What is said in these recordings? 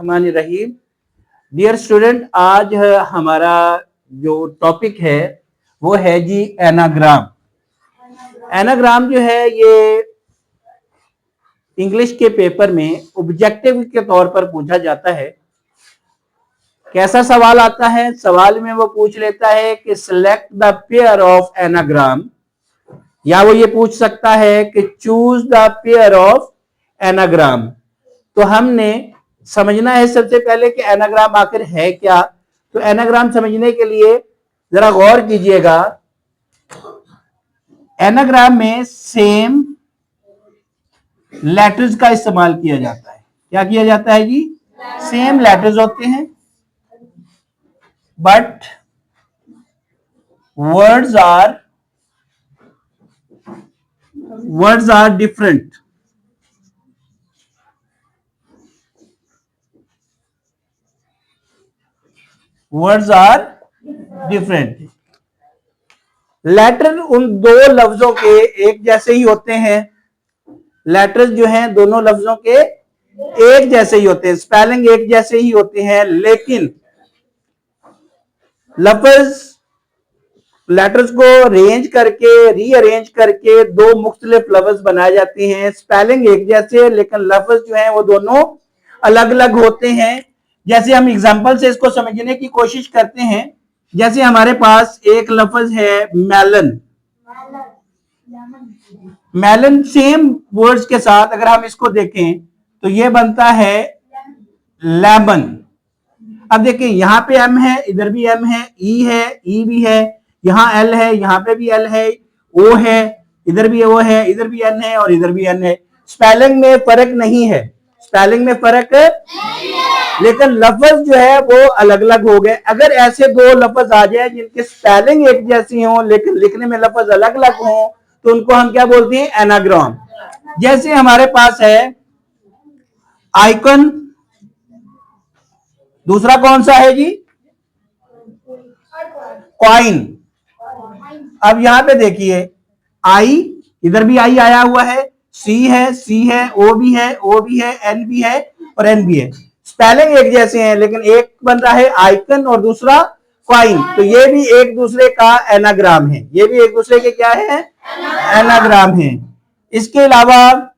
बिस्मिल्लाहिर्रहमानिर्रहीम। Dear student, आज हमारा जो टॉपिक है वो है जी एनाग्राम। एनाग्राम जो है ये इंग्लिश के पेपर में ऑब्जेक्टिव के तौर पर पूछा जाता है। कैसा सवाल आता है? सवाल में वो पूछ लेता है कि select the pair of anagram, या वो ये पूछ सकता है कि choose the pair of anagram. तो हमने समझना है सबसे पहले कि एनाग्राम आखिर है क्या। तो एनाग्राम समझने के लिए जरा गौर कीजिएगा। एनाग्राम में सेम लेटर्स का इस्तेमाल किया जाता है। क्या किया जाता है जी? सेम लेटर्स होते हैं, but words are different. Words are different. Letter उन दो लफ्जों के एक जैसे ही होते हैं। लेटर्स जो हैं दोनों लफ्जों के एक जैसे ही होते हैं, स्पेलिंग एक जैसे ही होते हैं, लेकिन लफ्ज लेटर्स को रेंज करके रीअरेंज करके दो मुख्तलिफ लफ्ज बनाए जाते हैं। स्पेलिंग एक जैसे, लेकिन लफ्ज जो है वो दोनों अलग अलग होते हैं। जैसे हम एग्जांपल से इसको समझने की कोशिश करते हैं। जैसे हमारे पास एक लफ्ज है मेलन। मेलन सेम वर्ड्स के साथ अगर हम इसको देखें तो ये बनता है लेमन। अब देखिए यहां पे एम है, इधर भी एम है, ई है, ई भी है, यहां एल है, यहां पे भी एल है, ओ है, इधर भी ओ है, इधर भी एन है और इधर भी एन है। स्पेलिंग में फर्क नहीं है, स्पेलिंग में फर्क लेकिन लफ्ज जो है वो अलग अलग हो गए। अगर ऐसे दो लफ्ज आ जाए जिनके स्पेलिंग एक जैसी हो लेकिन लिखने में लफ्ज अलग अलग हो तो उनको हम क्या बोलते हैं? एनाग्राम। जैसे हमारे पास है आइकन, दूसरा कौन सा है जी? कॉइन। अब यहां पे देखिए आई, इधर भी आई आया हुआ है, सी है, ओ भी है, ओ भी है, एन भी है और एन भी है। स्पेलिंग एक जैसे हैं लेकिन एक बन रहा है आइकन और दूसरा कॉइन। तो ये भी एक दूसरे का एनाग्राम है, ये भी एक दूसरे के क्या है? एनाग्राम है। इसके अलावा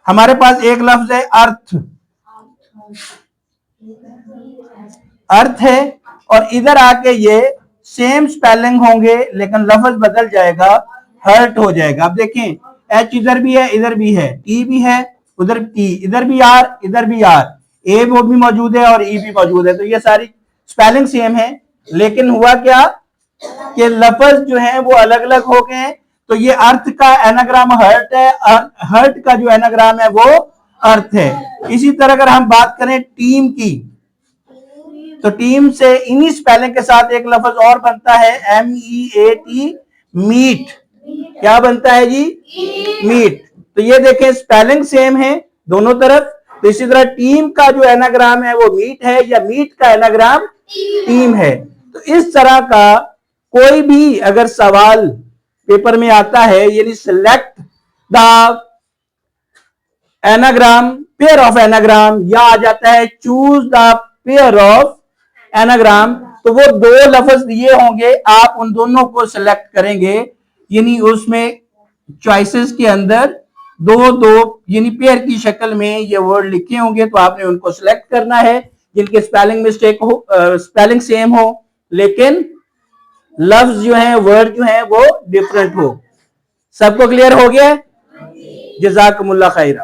हमारे पास एक लफ्ज है अर्थ। अर्थ है और इधर आके ये सेम स्पेलिंग होंगे लेकिन लफ्ज बदल जाएगा, हर्ट हो जाएगा। अब देखें एच इधर भी है, इधर भी है, टी भी है, उधर टी, इधर भी आर, इधर भी आर, ए वो भी मौजूद है और ई भी मौजूद है। तो ये सारी स्पेलिंग सेम है लेकिन हुआ क्या कि लफ्ज जो है वो अलग अलग हो गए। तो ये अर्थ का एनाग्राम हर्ट है, हर्ट का जो एनाग्राम है वो अर्थ है। इसी तरह अगर हम बात करें टीम की तो टीम से इन्हीं स्पेलिंग के साथ एक लफ्ज और बनता है MEAT, मीट। क्या बनता है जी? मीट। तो ये देखें स्पेलिंग सेम है दोनों तरफ। तो इसी तरह टीम का जो एनाग्राम है वो मीट है या मीट का एनाग्राम टीम है। तो इस तरह का कोई भी अगर सवाल पेपर में आता है, यानी select the anagram, pair of anagram, या आ जाता है choose the pair of anagram, तो वो दो लफ्ज दिए होंगे, आप उन दोनों को सिलेक्ट करेंगे। यानी उसमें चॉइसेस के अंदर दो दो यानी पेयर की शक्ल में ये वर्ड लिखे होंगे, तो आपने उनको सिलेक्ट करना है जिनके स्पेलिंग मिस्टेक हो, स्पेलिंग सेम हो लेकिन लफ्ज जो है, वर्ड जो है वो डिफरेंट हो। सबको क्लियर हो गया? जज़ाकुमुल्लाह खैरा।